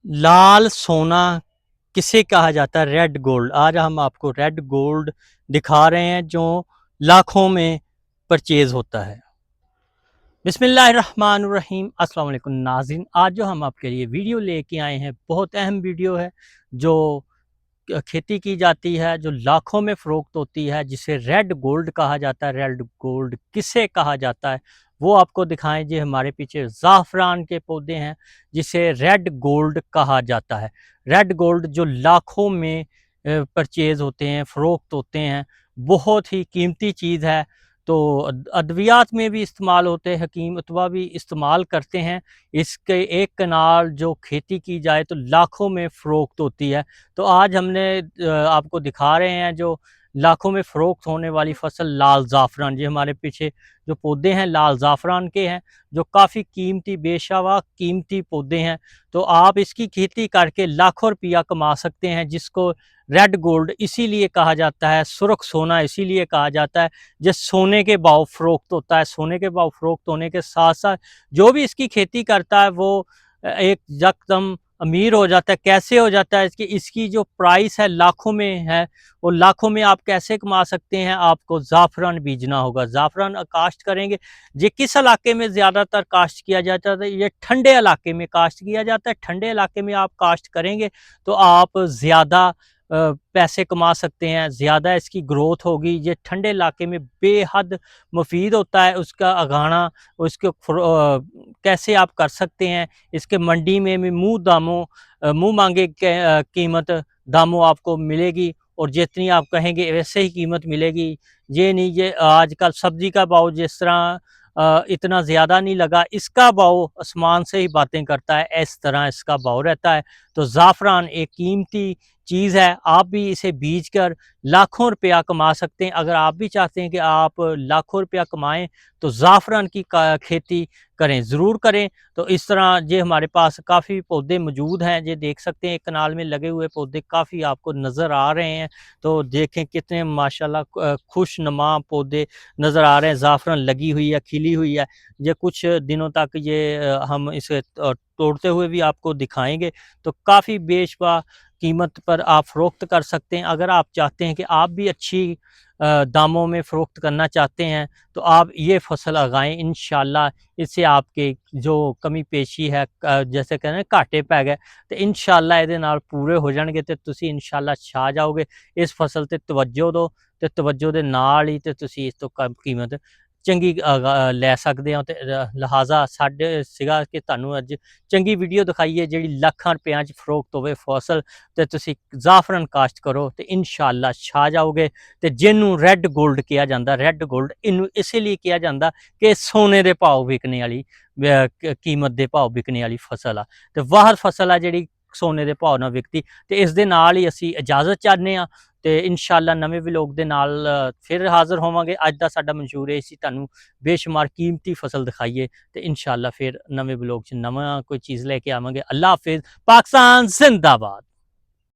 लाल सोना किसे कहा जाता है? Red gold. आज हम आपको रेड गोल्ड दिखा रहे हैं जो लाखों में परचेज होता है। बिस्मिल्लाहिर्रहमानिर्रहीम। अस्सलाम वालेकुम नाज़रीन, आज जो हम आपके लिए वीडियो लेके आए हैं बहुत अहम वीडियो है। जो खेती की जाती है, जो लाखों में फ़रोख्त होती है, जिसे रेड गोल्ड कहा जाता है। रेड गोल्ड किसे कहा जाता है वो आपको दिखाएं। जी हमारे पीछे ज़ाफ़रान के पौधे हैं जिसे रेड गोल्ड कहा जाता है। रेड गोल्ड जो लाखों में परचेज़ होते हैं, फ़रोख्त होते हैं, बहुत ही कीमती चीज़ है। तो अद्वियात में भी इस्तेमाल होते हैं, हकीम अतवा भी इस्तेमाल करते हैं। इसके एक कनाल जो खेती की जाए तो लाखों में फ़रोख्त होती है। तो आज हमने आपको दिखा रहे हैं जो लाखों में फ़रोख्त होने वाली फ़सल लाल ज़ाफ़रान। ये हमारे पीछे जो पौधे हैं लाल ज़ाफ़रान के हैं, जो काफ़ी कीमती बेशवा कीमती पौधे हैं। तो आप इसकी खेती करके लाखों रुपया कमा सकते हैं, जिसको रेड गोल्ड इसीलिए कहा जाता है, सुर्ख सोना इसीलिए कहा जाता है। जो सोने के भाव फ़रोख्त होता है, सोने के भाव फ़रोख्त होने के साथ-साथ जो भी इसकी खेती करता है वो एक यकदम अमीर हो जाता है। कैसे हो जाता है? इसकी जो प्राइस है लाखों में है, वो लाखों में आप कैसे कमा सकते हैं? आपको ज़ाफ़रान बीजना होगा। ज़ाफ़रान काश्त करेंगे। ये किस इलाके में ज़्यादातर काश्त किया जाता है? ये ठंडे इलाके में काश्त किया जाता है। ठंडे इलाके में आप काश्त करेंगे तो आप ज़्यादा पैसे कमा सकते हैं, ज़्यादा इसकी ग्रोथ होगी। ये ठंडे इलाके में बेहद मुफ़ीद होता है। उसका अगाना, उसके कैसे आप कर सकते हैं? इसके मंडी में भी मुँह मांगे कीमत दामों आपको मिलेगी, और जितनी आप कहेंगे वैसे ही कीमत मिलेगी। ये नहीं, ये आजकल सब्ज़ी का भाव जिस तरह इतना ज़्यादा नहीं लगा, इसका भाव आसमान से ही बातें करता है, इस तरह इसका भाव रहता है। तो ज़ाफ़रान एक कीमती चीज़ है, आप भी इसे बीज कर लाखों रुपया कमा सकते हैं। अगर आप भी चाहते हैं कि आप लाखों रुपया कमाएँ तो ज़ाफ़रान की का खेती करें, ज़रूर करें। तो इस तरह ये हमारे पास काफ़ी पौधे मौजूद हैं। ये देख सकते हैं एक कनाल में लगे हुए पौधे काफ़ी आपको नज़र आ रहे हैं। तो देखें कितने माशाल्लाह खुशनुमा पौधे नज़र आ रहे हैं। ज़ाफ़रान लगी हुई है, खिली हुई है। ये कुछ दिनों तक ये हम इसे तोड़ते हुए भी आपको दिखाएँगे। तो काफ़ी बेशबा कीमत पर आप फ़रोख्त कर सकते हैं। अगर आप चाहते हैं कि आप भी अच्छी दामों में फ़रोख्त करना चाहते हैं तो आप ये फ़सल उगाएँ। इंशाअल्लाह इससे आपके जो कमी पेशी है, जैसे कहते हैं घाटे पै गए, तो इंशाअल्लाह इहदे नाल पूरे हो जाणगे ते तुसीं इंशाअल्लाह छा जाओगे। इस फ़सल ते तवज्जो दो, ते तवज्जो दे नाल ही ते तुसीं इस तो कीमत चंगी लै सकदे हो। ते लिहाज़ा साडे सीगा कि तुहानूं अज चंगी वीडियो दिखाई है जिहड़ी लाखां रुपयां च फ़रोख्त होवे फ़सल, ते तुसीं ज़ाफ़रान काश्त करो ते इंशाअल्लाह छा जाओगे। ते जिन्नू रेड गोल्ड कहा जाता, रेड गोल्ड इनू इसीलिए कहा जाता कि सोने के भाव विकने वाली कीमत के भाव विकने वाली फसल आ। ते वाह फसल आ जिहड़ी सोने के भाव नाल विकदी। ते इस दे नाल ही असीं इजाज़त चाहते हैं। ते इंशाअल्लाह नवे व्लॉग दे नाल फिर हाज़र होवांगे। अज दा साडा मंशूर है सी तुहानूं बेशुमार कीमती फसल दिखाइए। ते इंशाअल्लाह फिर नवे व्लॉग च नवां कोई चीज़ लेके आवांगे। अल्लाह हाफ़िज़। पाकिस्तान ज़िंदाबाद।